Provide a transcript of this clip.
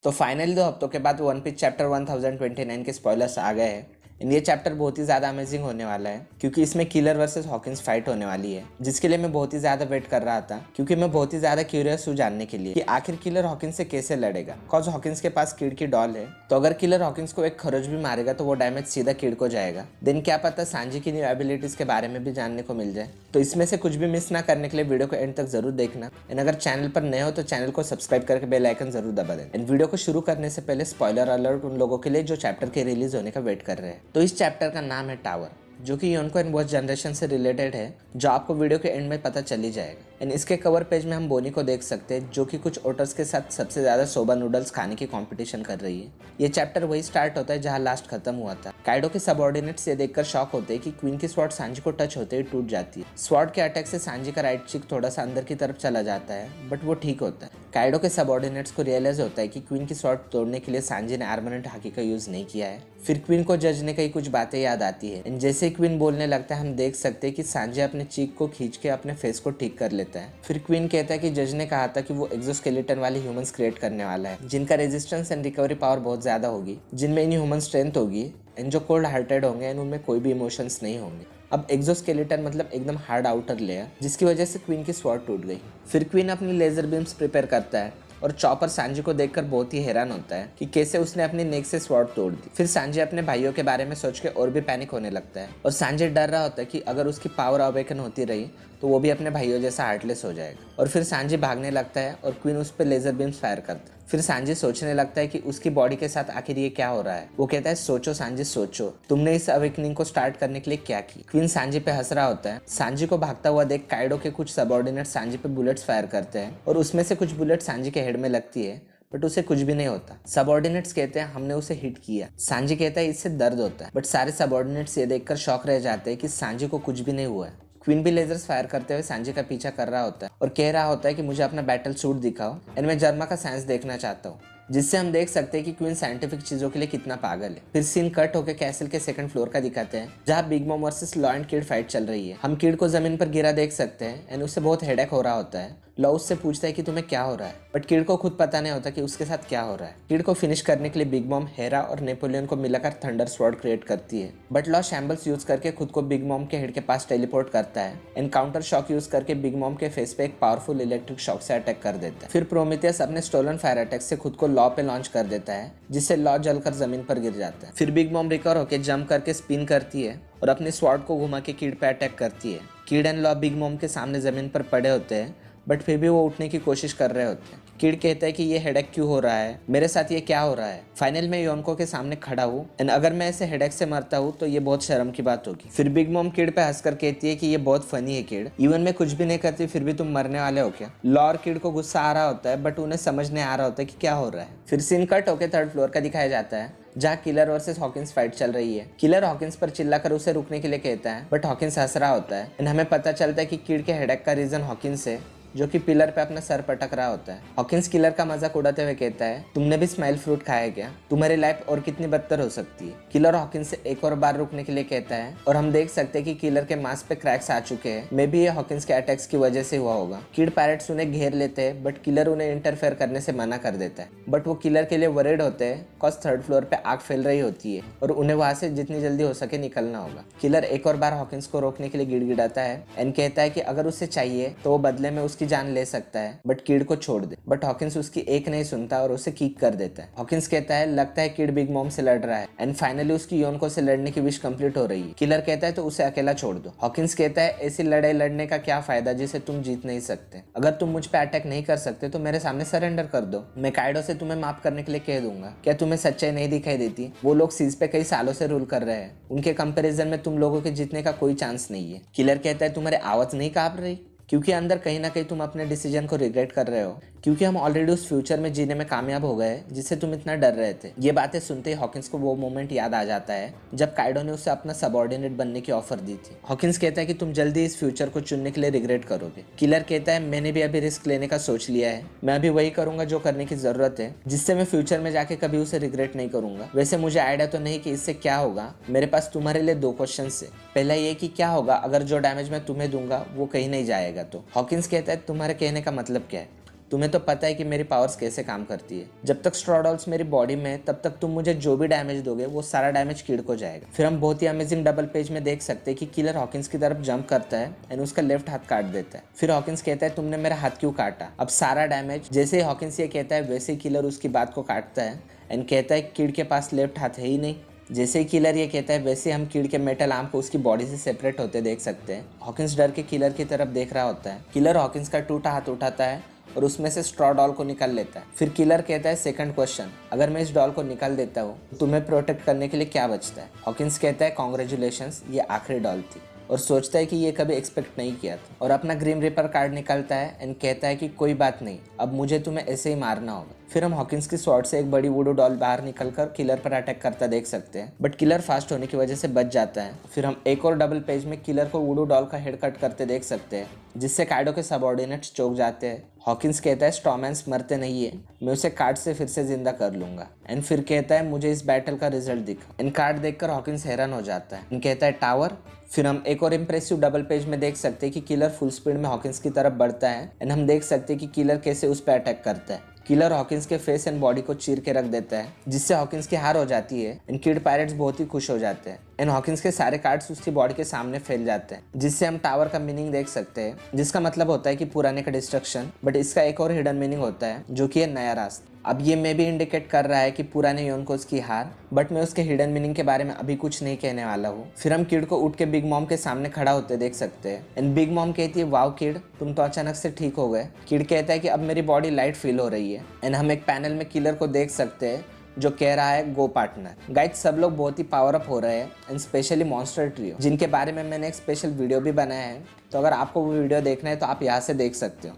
तो फाइनली 2 हफ्तों के बाद वन पीस चैप्टर 1029 के स्पॉयलर्स आ गए हैं। ये चैप्टर बहुत ही ज़्यादा अमेजिंग होने वाला है क्योंकि इसमें किलर वर्सेस हॉकिंस फाइट होने वाली है, जिसके लिए मैं बहुत ही ज़्यादा वेट कर रहा था क्योंकि मैं बहुत ही ज़्यादा क्यूरियस हूँ जानने के लिए कि आखिर किलर हॉकिंस से कैसे लड़ेगा। कॉज हॉकिंस के पास किड की डॉल है, तो अगर किलर हॉकिंस को एक खरोच भी मारेगा तो वो डैमेज सीधा किड को जाएगा। देन क्या पता सांजी की न्यू एबिलिटीज के बारे में भी जानने को मिल जाए। तो इसमें से कुछ भी मिस ना करने के लिए वीडियो को एंड तक जरूर देखना। एंड अगर चैनल पर नए हो तो चैनल को सब्सक्राइब करके बेल आइकन जरूर दबा दें। एंड वीडियो को शुरू करने से पहले स्पॉइलर अलर्ट उन लोगों के लिए जो चैप्टर के रिलीज होने का वेट कर रहे हैं। तो इस चैप्टर का नाम है टावर, जो कि योनको एंड बॉस जनरेशन से रिलेटेड है, जो आपको वीडियो के एंड में पता चल ही जाएगा। एंड इसके कवर पेज में हम बोनी को देख सकते हैं, जो कि कुछ ओटर्स के साथ सबसे ज्यादा सोबा नूडल्स खाने की कंपटीशन कर रही है। ये चैप्टर वही स्टार्ट होता है जहां लास्ट खत्म हुआ था। काइडो के सबऑर्डिनेट्स ये देखकर शॉक होते हैं कि क्वीन की स्वॉर्ड सांजी को टच होते ही टूट जाती है। स्वॉर्ड के अटैक से सांजी का राइट चीक थोड़ा सा अंदर की तरफ चला जाता है, बट वो ठीक होता है। काइडो के सबऑर्डिनेट्स को रियलाइज होता है कि क्वीन की स्वॉर्ड तोड़ने के लिए सांजी ने आर्मनेंट हाकी का यूज नहीं किया है। फिर क्वीन को जज ने कई कुछ बातें याद आती है। जैसे ही क्वीन बोलने लगता है, हम देख सकते हैं कि सांजी अपने चीक को खींच के अपने फेस को ठीक कर लेता है। फिर क्वीन कहता है कि जज ने कहा था कि वो एक्सोस्केलेटन वाले ह्यूमंस क्रिएट करने वाला है, जिनका रेजिस्टेंस एंड रिकवरी पावर बहुत ज्यादा होगी, जिनमें इन ह्यूमन स्ट्रेंथ होगी एंड जो कोल्ड हार्टेड होंगे एंड उनमें कोई भी इमोशंस नहीं होंगे। अब एक्सोस्केलेटन मतलब एकदम हार्ड आउटर लेयर, जिसकी वजह से क्वीन की स्वॉर्ड टूट गई। फिर क्वीन अपनी लेजर बीम्स प्रिपेयर करता है और चॉपर सांजी को देखकर बहुत ही हैरान होता है कि कैसे उसने अपनी नेक से स्वॉर्ड तोड़ दी। फिर सांजी अपने भाइयों के बारे में सोच के और भी पैनिक होने लगता है और सांजी डर रहा होता है कि अगर उसकी पावर अवेकन होती रही तो वो भी अपने भाइयों जैसा हार्टलेस हो जाएगा। और फिर सांजी भागने लगता है और क्वीन उस पर लेजर बीम्स फायर करता है। फिर सांजी सोचने लगता है कि उसकी बॉडी के साथ आखिर ये क्या हो रहा है। वो कहता है, सोचो सांजी सोचो, तुमने इस अवेकनिंग को स्टार्ट करने के लिए क्या की। क्वीन सांजी पे हंस रहा होता है। सांजी को भागता हुआ देख काइडो के कुछ सबऑर्डिनेट सांजी पे बुलेट्स फायर करते हैं और उसमें से कुछ बुलेट सांजी के हेड में लगती है, बट उसे कुछ भी नहीं होता। सबऑर्डिनेट्स कहते हैं हमने उसे हिट किया। सांजी कहता है इससे दर्द होता है, बट सारे सबऑर्डिनेट्स ये देखकर शॉक रह जाते हैं कि सांजी को कुछ भी नहीं हुआ है। क्वीन भी लेजर्स फायर करते हुए सांजी का पीछा कर रहा होता है और कह रहा होता है कि मुझे अपना बैटल सूट दिखाओ एंड मैं जर्मा का साइंस देखना चाहता हूँ, जिससे हम देख सकते हैं कि क्वीन साइंटिफिक चीजों के लिए कितना पागल है। फिर सीन कट होकर कैसल के सेकंड फ्लोर का दिखाते हैं, जहां big mom versus law and kid fight चल रही है। हम किड को जमीन पर गिरा देख सकते हैं एंड उसे बहुत हेडेक हो रहा होता है। लॉ उससे पूछता है कि तुम्हें क्या हो रहा है, बट किड को खुद पता नहीं होता कि उसके साथ क्या हो रहा है। किड को फिनिश करने के लिए बिग मॉम हेरा और नेपोलियन को मिलाकर थंडर स्वॉर्ड क्रिएट करती है, बट लॉ शैम्बल्स यूज करके खुद को बिग मॉम के हेड के पास टेलीपोर्ट करता है एंड काउंटर शॉक यूज करके बिग मॉम के फेस पे एक पावरफुल इलेक्ट्रिक शॉक से अटैक कर देता है। फिर प्रोमीथियस अपने स्टोलन फायर अटैक से खुद को लॉ पे लॉन्च कर देता है, जिससे लॉ जलकर जमीन पर गिर जाता है। फिर बिग मॉम रिकवर होकर जंप करके स्पिन करती है और अपने स्वॉर्ड को घुमा के किड पे अटैक करती है। Kid and law big mom के सामने जमीन पर पड़े होते हैं, बट फिर भी वो उठने की कोशिश कर रहे होते हैं। किड कहता है कि ये हेडेक क्यों हो रहा है, मेरे साथ ये क्या हो रहा है। फाइनल में योनको के सामने खड़ा हूँ एंड अगर मैं ऐसे हेडेक से मरता हूँ तो ये बहुत शर्म की बात होगी। फिर बिग मॉम किड पे हंसकर कहती है कि ये बहुत फनी है किड, इवन मैं कुछ भी नहीं करती फिर भी तुम मरने वाले हो क्या। लॉ और किड को गुस्सा आ रहा होता है, बट उन्हें समझ नहीं आ रहा होता कि क्या हो रहा है। फिर सीन कट होकर थर्ड फ्लोर का दिखाया जाता है, जहाँ किलर वर्सेस हॉकिंस फाइट चल रही है। किलर हॉकिंस पर चिल्लाकर उसे रुकने के लिए कहता है, बट हॉकिंस हंस रहा होता है एंड हमें पता चलता है कि किड के हेडेक का रीजन हॉकिंस है, जो कि पिलर पे अपना सर पटक रहा होता है। हॉकिंस किलर का मजाक उड़ाते हुए कहता है, तुमने भी स्माइल फ्रूट खाया क्या, तुम्हारी लाइफ और कितनी बदतर हो सकती है। किलर हॉकिंस से एक और बार रुकने के लिए कहता है और हम देख सकते हैं कि किलर के मांस पे क्रैक्स आ चुके हैं। मे बी ये हॉकिंस के अटैक्स की वजह से हुआ होगा। किड पैरेट्स उन्हें घेर लेते हैं, बट किलर उन्हें इंटरफेयर करने से मना कर देता है। बट वो किलर के लिए वरीड होते हैं, कॉज थर्ड फ्लोर पे आग फैल रही होती है और उन्हें वहां से जितनी जल्दी हो सके निकलना होगा। किलर एक और बार हॉकिंस को रोकने के लिए गिड़गिड़ाता है एंड कहता है कि अगर उसे चाहिए तो वो बदले में उसकी जान ले सकता है, बट किड को छोड़ दे। बट हॉकिंस उसकी एक नहीं सुनता और उसे किक कर देता है। हॉकिंस कहता है, लगता है किड बिग मॉम से लड़ रहा है एंड फाइनली उसकी योनको से लड़ने की विश कंप्लीट हो रही है। किलर कहता है तो उसे अकेला छोड़ दो। हॉकिंस कहता है, ऐसी लड़ाई लड़ने का क्या फायदा जिसे तुम जीत नहीं सकते। अगर तुम मुझ पे अटैक नहीं कर सकते तो मेरे सामने सरेंडर कर दो, मैं काइडो से तुम्हें माफ करने के लिए कह दूंगा। क्या तुम्हें सच्चाई नहीं दिखाई देती, वो लोग सीज पे कई सालों से रूल कर रहे हैं, उनके कंपैरिजन में तुम लोगों के जीतने का कोई चांस नहीं है। किलर कहता है, तुम्हारे आवाज नहीं कांप रही, क्योंकि अंदर कहीं ना कहीं तुम अपने डिसीजन को रिग्रेट कर रहे हो, क्योंकि हम ऑलरेडी उस फ्यूचर में जीने में कामयाब हो गए जिससे तुम इतना डर रहे थे। ये बातें सुनते ही हॉकिंस को वो मोमेंट याद आ जाता है जब काइडो ने उसे अपना सबऑर्डिनेट बनने की ऑफर दी थी। हॉकिंस कहता है कि तुम जल्दी इस फ्यूचर को चुनने के लिए रिग्रेट करोगे। किलर कहता है, मैंने भी अभी रिस्क लेने का सोच लिया है, मैं अभी वही करूंगा जो करने की जरूरत है, जिससे मैं फ्यूचर में जाके कभी उसे रिग्रेट नहीं करूंगा। वैसे मुझे आइडिया तो नहीं कि इससे क्या होगा, मेरे पास तुम्हारे लिए 2 क्वेश्चन है। पहला ये कि क्या होगा अगर जो डैमेज मैं तुम्हें दूंगा वो कहीं नहीं जाएगा तो। हॉकिंस कहता है, तुम्हारे कहने का मतलब क्या है। तुम्हें तो पता है कि मेरी पावर्स कैसे काम करती है। जब तक स्ट्रॉ डॉल्स मेरी बॉडी में है तब तक तुम मुझे जो भी डैमेज दोगे वो सारा डैमेज किड को जाएगा। फिर हम बहुत ही अमेजिंग डबल पेज में देख सकते हैं कि किलर हॉकिंस की तरफ जंप करता है एंड उसका लेफ्ट हाथ काट देता है। फिर हॉकिंस कहता है तुमने मेरा हाथ क्यों काटा। अब सारा डैमेज जैसे ही हॉकिंस ये कहता है वैसे ही किलर उसकी बात को काटता है एंड कहता है किड के पास लेफ्ट हाथ है ही नहीं। जैसे ही किलर ये कहता है वैसे हम किड के मेटल आर्म को उसकी बॉडी से सेपरेट होते देख सकते हैं। हॉकिंस डर के किलर की तरफ देख रहा होता है। किलर हॉकिंस का टूटा हाथ उठाता है और उसमें से स्ट्रॉ डॉल को निकाल लेता है। फिर किलर कहता है सेकंड क्वेश्चन, अगर मैं इस डॉल को निकाल देता हूँ तो तुम्हें प्रोटेक्ट करने के लिए क्या बचता है। हॉकिंस कहता है कॉन्ग्रेचुलेशंस, ये आखिरी डॉल थी, और सोचता है कि ये कभी एक्सपेक्ट नहीं किया था, और अपना ग्रीम रिपर कार्ड निकालता है एंड कहता है कि कोई बात नहीं, अब मुझे तुम्हें ऐसे ही मारना होगा। फिर हम हॉकिंस की स्वॉर्ड से एक बड़ी वुडू डॉल बाहर निकलकर किलर पर अटैक करता देख सकते हैं, बट किलर फास्ट होने की वजह से बच जाता है। फिर हम एक और डबल पेज में किलर को वुडू डॉल का हेड कट करते देख सकते हैं, जिससे काइडो के सबऑर्डिनेट्स चौंक जाते हैं। हॉकिंस कहता है स्टॉमैन्स मरते नहीं है, मैं उसे कार्ड से फिर से जिंदा कर लूंगा। एंड फिर कहता है मुझे इस बैटल का रिजल्ट दिखा। इन कार्ड देखकर हॉकिंस हैरान हो जाता है एंड कहता है टावर। फिर हम एक और इम्प्रेसिव डबल पेज में देख सकते हैं कि किलर फुल स्पीड में हॉकिंस की तरफ बढ़ता है एंड हम देख सकते हैं कि किलर कैसे उस पर अटैक करता है। किलर हॉकिंस के फेस एंड बॉडी को चीर के रख देता है, जिससे हॉकिंस की हार हो जाती है एंड किड पायरेट्स बहुत ही खुश हो जाते हैं एंड हॉकिंस के सारे कार्ड्स उसकी बॉडी के सामने फैल जाते हैं, जिससे हम टावर का मीनिंग देख सकते हैं, जिसका मतलब होता है कि पुराने का डिस्ट्रक्शन। बट इसका एक और हिडन मीनिंग होता है जो कि है नया रास्ता। अब ये मे भी इंडिकेट कर रहा है कि पुराने योनकोस की हार, बट मैं उसके हिडन मीनिंग के बारे में अभी कुछ नहीं कहने वाला हूँ। फिर हम किड को उठ के बिग मॉम के सामने खड़ा होते देख सकते हैं एंड बिग मॉम कहती है वाओ किड, तुम तो अचानक से ठीक हो गए। किड कहता है कि अब मेरी बॉडी लाइट फील हो रही है एंड हम एक पैनल में किलर को देख सकते हैं जो कह रहा है गो पार्टनर। गाइस सब लोग बहुत ही पावर अप हो रहे हैं एंड स्पेशली मॉन्स्टर ट्रियो, जिनके बारे में मैंने एक स्पेशल वीडियो भी बनाया है, तो अगर आपको वो वीडियो देखना है तो आप यहाँ से देख सकते हो।